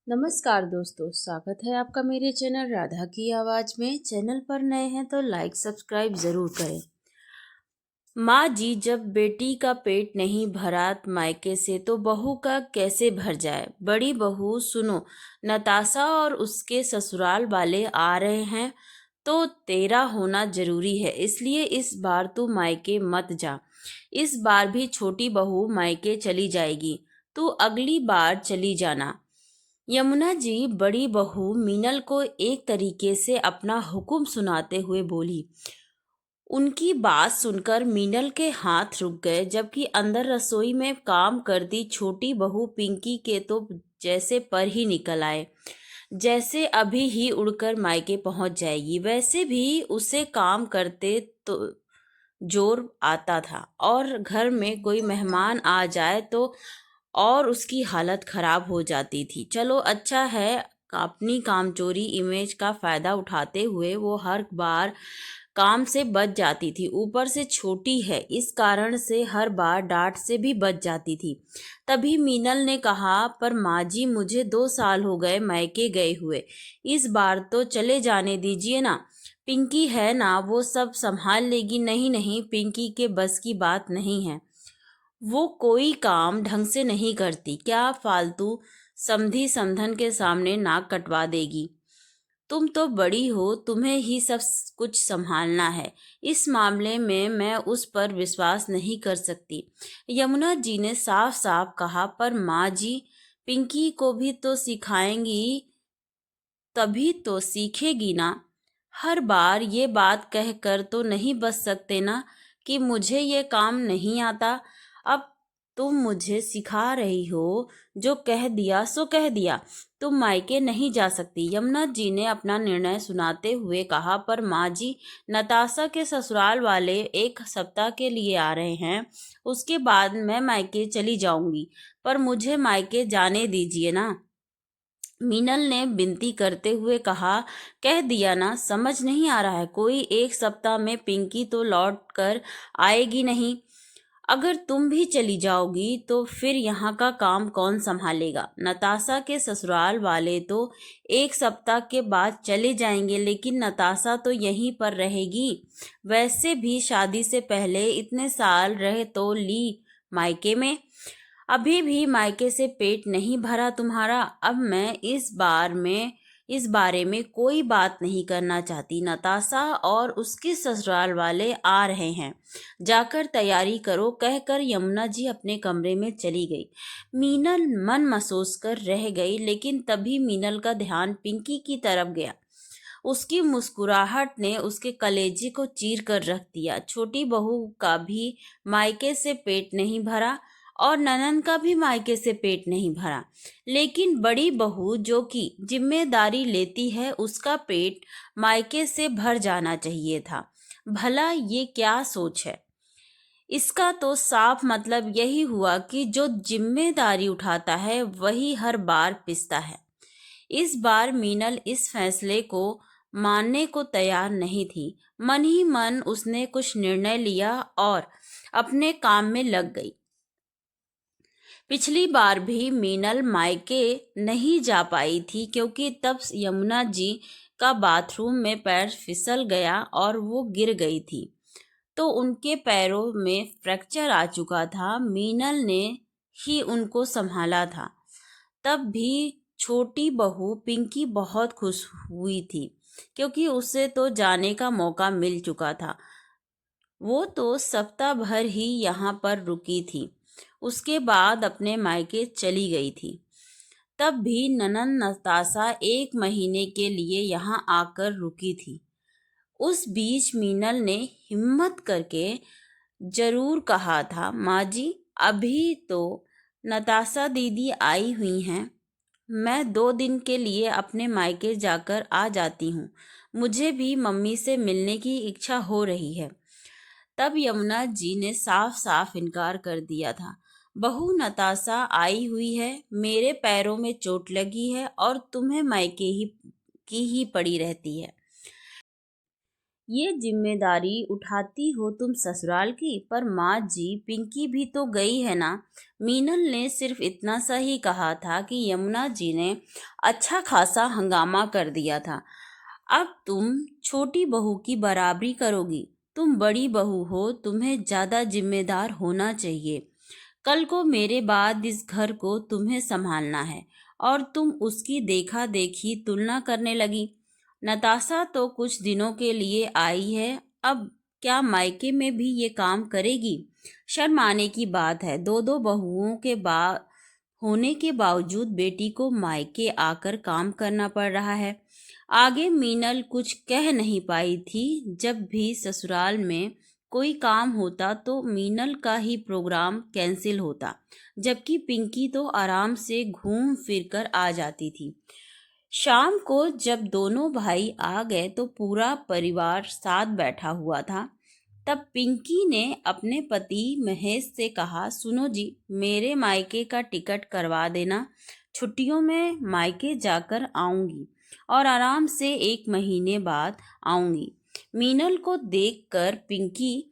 नमस्कार दोस्तों, स्वागत है आपका मेरे चैनल राधा की आवाज़ में। चैनल पर नए हैं तो लाइक सब्सक्राइब ज़रूर करें। माँ जी, जब बेटी का पेट नहीं भरा मायके से तो बहू का कैसे भर जाए। बड़ी बहू सुनो, नताशा और उसके ससुराल वाले आ रहे हैं तो तेरा होना जरूरी है, इसलिए इस बार तू मायके मत जा। इस बार भी छोटी बहू मायके चली जाएगी, तू अगली बार चली जाना। यमुना जी बड़ी बहू मीनल को एक तरीके से अपना हुक्म सुनाते हुए बोली। उनकी बात सुनकर मीनल के हाथ रुक गए, जबकि अंदर रसोई में काम करती छोटी बहू पिंकी के तो जैसे पर ही निकल आए, जैसे अभी ही उड़कर मायके पहुंच जाएगी। वैसे भी उसे काम करते तो जोर आता था, और घर में कोई मेहमान आ जाए तो और उसकी हालत खराब हो जाती थी। चलो अच्छा है, अपनी कामचोरी इमेज का फायदा उठाते हुए वो हर बार काम से बच जाती थी। ऊपर से छोटी है, इस कारण से हर बार डांट से भी बच जाती थी। तभी मीनल ने कहा, पर माँ जी, मुझे 2 साल हो गए मायके गए हुए, इस बार तो चले जाने दीजिए ना। पिंकी है ना, वो सब संभाल लेगी। नहीं नहीं, पिंकी के बस की बात नहीं है, वो कोई काम ढंग से नहीं करती, क्या फालतू समधी समधन के सामने नाक कटवा देगी। तुम तो बड़ी हो, तुम्हें ही सब कुछ संभालना है। इस मामले में मैं उस पर विश्वास नहीं कर सकती। यमुना जी ने साफ साफ कहा। पर माँ जी, पिंकी को भी तो सिखाएंगी तभी तो सीखेगी ना। हर बार ये बात कहकर तो नहीं बच सकते ना कि मुझे ये काम नहीं आता। अब तुम मुझे सिखा रही हो, जो कह दिया सो कह दिया, तुम मायके नहीं जा सकती। यमुना जी ने अपना निर्णय सुनाते हुए कहा। पर माँ जी, नताशा के ससुराल वाले 1 सप्ताह के लिए आ रहे हैं, उसके बाद मैं मायके चली जाऊंगी, पर मुझे मायके जाने दीजिए ना। मीनल ने विनती करते हुए कहा। कह दिया ना, समझ नहीं आ रहा है। कोई 1 सप्ताह में पिंकी तो लौट कर आएगी नहीं। अगर तुम भी चली जाओगी तो फिर यहाँ का काम कौन संभालेगा। नताशा के ससुराल वाले तो 1 सप्ताह के बाद चले जाएंगे, लेकिन नताशा तो यहीं पर रहेगी। वैसे भी शादी से पहले इतने साल रह तो ली मायके में, अभी भी मायके से पेट नहीं भरा तुम्हारा। अब मैं इस बारे में कोई बात नहीं करना चाहती। नताशा और उसके ससुराल वाले आ रहे हैं, जाकर तैयारी करो, कहकर यमुना जी अपने कमरे में चली गई। मीनल मन महसूस कर रह गई, लेकिन तभी मीनल का ध्यान पिंकी की तरफ गया। उसकी मुस्कुराहट ने उसके कलेजे को चीर कर रख दिया। छोटी बहू का भी मायके से पेट नहीं भरा और ननन का भी मायके से पेट नहीं भरा, लेकिन बड़ी बहू जो कि जिम्मेदारी लेती है, उसका पेट मायके से भर जाना चाहिए था। भला ये क्या सोच है। इसका तो साफ मतलब यही हुआ कि जो जिम्मेदारी उठाता है वही हर बार पिसता है। इस बार मीनल इस फैसले को मानने को तैयार नहीं थी। मन ही मन उसने कुछ निर्णय लिया और अपने काम में लग गई। पिछली बार भी मीनल मायके नहीं जा पाई थी, क्योंकि तब यमुना जी का बाथरूम में पैर फिसल गया और वो गिर गई थी, तो उनके पैरों में फ्रैक्चर आ चुका था। मीनल ने ही उनको संभाला था। तब भी छोटी बहू पिंकी बहुत खुश हुई थी, क्योंकि उसे तो जाने का मौका मिल चुका था। वो तो सप्ताह भर ही यहाँ पर रुकी थी, उसके बाद अपने मायके चली गई थी। तब भी ननन नताशा 1 महीने के लिए यहाँ आकर रुकी थी। उस बीच मीनल ने हिम्मत करके जरूर कहा था, माँ जी, अभी तो नताशा दीदी आई हुई हैं, मैं 2 दिन के लिए अपने मायके जाकर आ जाती हूँ, मुझे भी मम्मी से मिलने की इच्छा हो रही है। तब यमुना जी ने साफ साफ इनकार कर दिया था। बहू, नताशा आई हुई है, मेरे पैरों में चोट लगी है और तुम्हें मायके ही की ही पड़ी रहती है। ये जिम्मेदारी उठाती हो तुम ससुराल की। पर माँ जी, पिंकी भी तो गई है ना। मीनल ने सिर्फ इतना सा ही कहा था कि यमुना जी ने अच्छा खासा हंगामा कर दिया था। अब तुम छोटी बहू की बराबरी करोगी। तुम बड़ी बहू हो, तुम्हें ज्यादा जिम्मेदार होना चाहिए। कल को मेरे बाद इस घर को तुम्हें संभालना है। और तुम उसकी देखा देखी तुलना करने लगी। नताशा तो कुछ दिनों के लिए आई है, अब क्या मायके में भी ये काम करेगी? शर्म आने की बात है। दो दो बहुओं के होने के बावजूद बेटी को मायके आकर काम करना पड़ रहा है। आगे मीनल कुछ कह नहीं पाई थी। जब भी ससुराल में कोई काम होता तो मीनल का ही प्रोग्राम कैंसिल होता, जबकि पिंकी तो आराम से घूम फिर कर आ जाती थी। शाम को जब दोनों भाई आ गए तो पूरा परिवार साथ बैठा हुआ था। तब पिंकी ने अपने पति महेश से कहा, सुनो जी, मेरे मायके का टिकट करवा देना। छुट्टियों में मायके जाकर आऊंगी और आराम से 1 महीने बाद आऊंगी। मीनल को देखकर पिंकी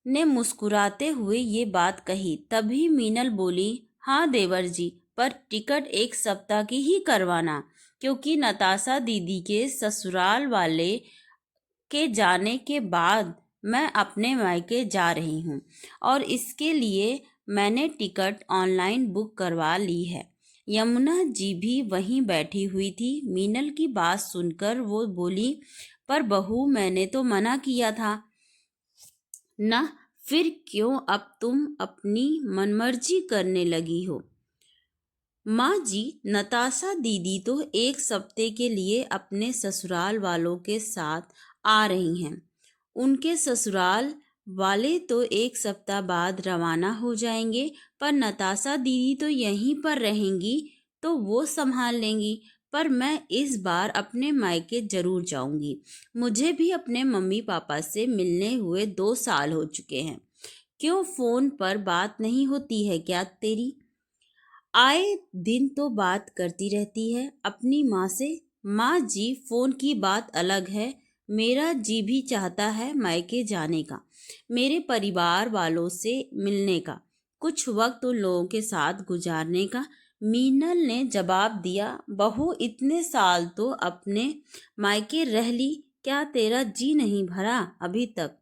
ने मुस्कुराते हुए ये बात कही। तभी मीनल बोली, हाँ देवर जी, पर टिकट 1 सप्ताह की ही करवाना, क्योंकि नताशा दीदी के ससुराल वाले के जाने के बाद मैं अपने मायके जा रही हूँ और इसके लिए मैंने टिकट ऑनलाइन बुक करवा ली है। यमुना जी भी वहीं बैठी हुई थी। मीनल की बात सुनकर वो बोली, पर बहू, मैंने तो मना किया था ना। फिर क्यों अब तुम अपनी मनमर्जी करने लगी हो? माँ जी, नताशा दीदी तो 1 सप्ते के लिए अपने ससुराल वालों के साथ आ रही हैं। उनके ससुराल वाले तो 1 सप्ताह बाद रवाना हो जाएंगे, पर नताशा दीदी तो यहीं पर रहेंगी, तो वो संभाल लेंगी। पर मैं इस बार अपने मायके जरूर जाऊंगी। मुझे भी अपने मम्मी पापा से मिलने हुए 2 साल हो चुके हैं। क्यों फोन पर बात नहीं होती है क्या तेरी? आए दिन तो बात करती रहती है अपनी माँ से। माँ जी, फोन की बात अलग है। मेरा जी भी चाहता है मायके जाने का, मेरे परिवार वालों से मिलने का, कुछ वक्त उन लोगों के साथ गुजारने का। मीनल ने जवाब दिया, बहू, इतने साल तो अपने मायके रह ली, क्या तेरा जी नहीं भरा अभी तक?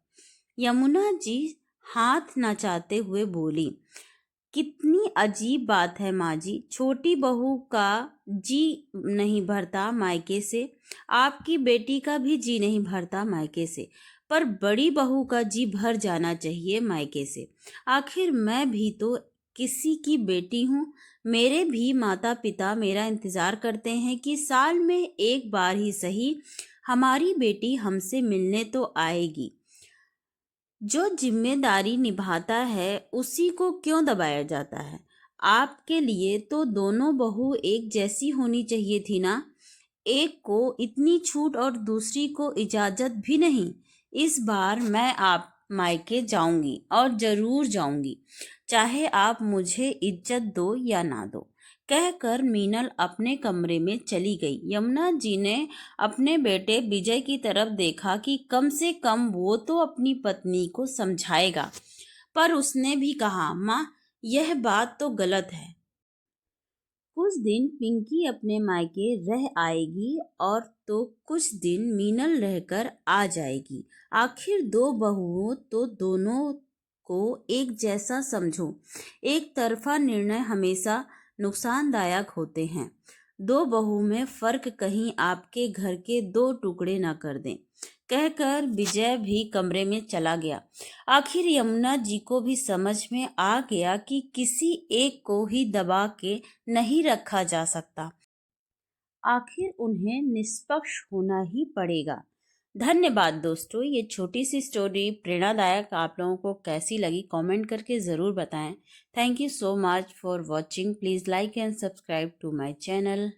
यमुना जी हाथ नचाते हुए बोली, कितनी अजीब बात है माँ जी, छोटी बहू का जी नहीं भरता मायके से, आपकी बेटी का भी जी नहीं भरता मायके से, पर बड़ी बहू का जी भर जाना चाहिए मायके से। आखिर मैं भी तो किसी की बेटी हूँ। मेरे भी माता पिता मेरा इंतजार करते हैं कि साल में एक बार ही सही हमारी बेटी हमसे मिलने तो आएगी। जो जिम्मेदारी निभाता है उसी को क्यों दबाया जाता है? आपके लिए तो दोनों बहू एक जैसी होनी चाहिए थी ना। एक को इतनी छूट और दूसरी को इजाजत भी नहीं। इस बार मैं आप मायके जाऊंगी और जरूर जाऊंगी, चाहे आप मुझे इज्जत दो या ना दो। कहकर मीनल अपने कमरे में चली गई। यमुना जी ने अपने बेटे विजय की तरफ देखा कि कम से कम वो तो अपनी पत्नी को समझाएगा, पर उसने भी कहा, माँ, यह बात तो गलत है। कुछ दिन पिंकी अपने मायके रह आएगी और तो कुछ दिन मीनल रहकर आ जाएगी। आखिर दो बहुओं तो दोनों को एक जैसा समझो। एक तरफा निर्णय हमेशा नुकसानदायक होते हैं। दो बहू में फर्क कहीं आपके घर के 2 टुकड़े न कर दें। कहकर विजय भी कमरे में चला गया। आखिर यमुना जी को भी समझ में आ गया कि किसी एक को ही दबा के नहीं रखा जा सकता। आखिर उन्हें निष्पक्ष होना ही पड़ेगा। धन्यवाद दोस्तों। ये छोटी सी स्टोरी प्रेरणादायक आप लोगों को कैसी लगी कमेंट करके ज़रूर बताएं। Thank you so much for watching. Please like and subscribe to my channel.